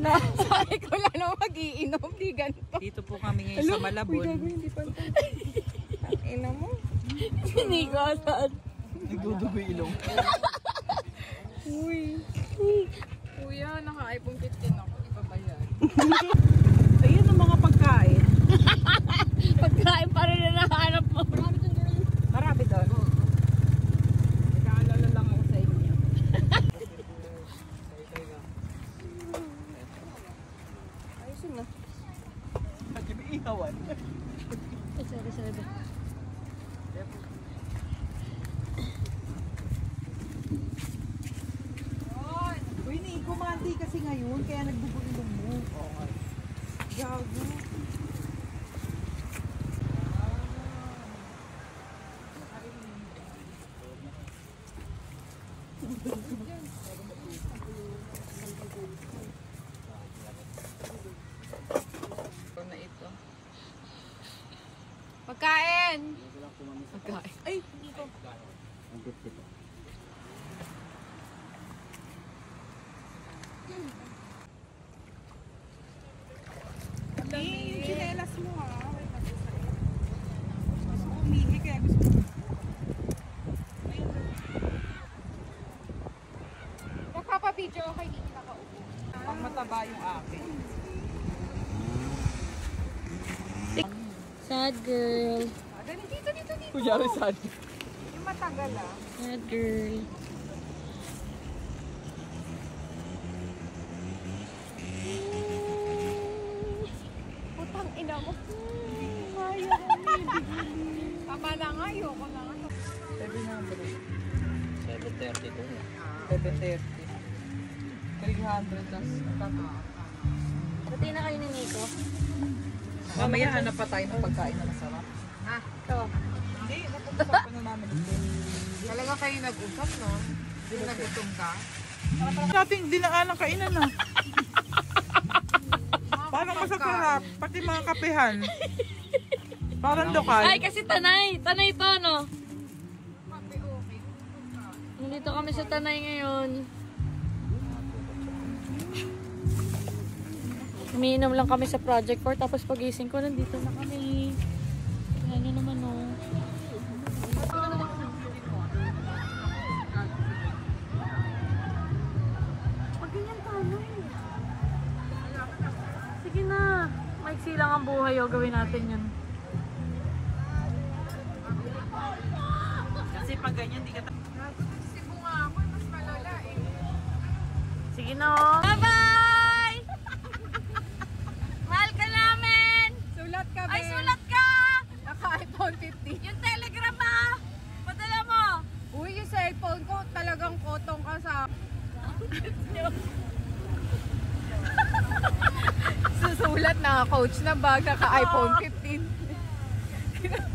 na. Sabi ko lang na mag-iinom, di ganito. Dito po kami ngayon sa Malabon. Hindi pa ito. Ang ina mo. Hindi ko saan. Nagdudugo ilong. Uy. Kuya, naka-iPhone 15 ako. Iba ba yan? Ayun ang mga pagkain. Pagkain pa rin na nakahanap mo. Marami doon. Nag-aalala lang ako sa inyo. Ayos na. Nag-iihawan. Sorry. Uy, kumandi kasi ngayon, kaya nagbubuilong mo. Okay. Gago. Na ito. Pagkain! Pagkain. Ay! Dito. Yung chinelas mo ha. Gusto ko umihi kaya gusto ko. Nagpapabidyo ako kay Niki nakaupo. Pang mataba yung akin. Sad girl. Dito. Kunyari sad. Yung matagal ah. Sad girl. Putang ina mo. Kaya tama na nga, ayoko na nga. 730 to. 730. 300 tas. Pati na kayo ni Nico. Mamaya hanap pa tayo ng pagkain na masarap. Ah, ito. Hindi, napag-usapan na namin ito. Talaga kayo nag-usap, no? Hindi nagutom ka. Dating dinaan ng kainan na. Parang masasarap, pati mga kapehan. Parang lokal. Ay, kasi Tanay. Tanay to, no? Nandito kami sa Tanay ngayon. Umiinom lang kami sa Project 4. Tapos pagising ko, nandito na kami. Kaya nyo naman, no? Pag-ganyan tayo. Sige na. Maiksi lang ang buhay, o. Gawin natin yun. Kasi pag ganyan, di ka Sibo nga ako, mas malala eh. Sige na, o. Bye-bye! Mahal ka namin! Sulat ka, Ay, Ben. sulat ka! Naka-iPhone 15. Yung telegram ba? Padala mo! Uy, yung cellphone ko, talagang kotong ka sa... Susulat na coach na bag, naka-iPhone 15.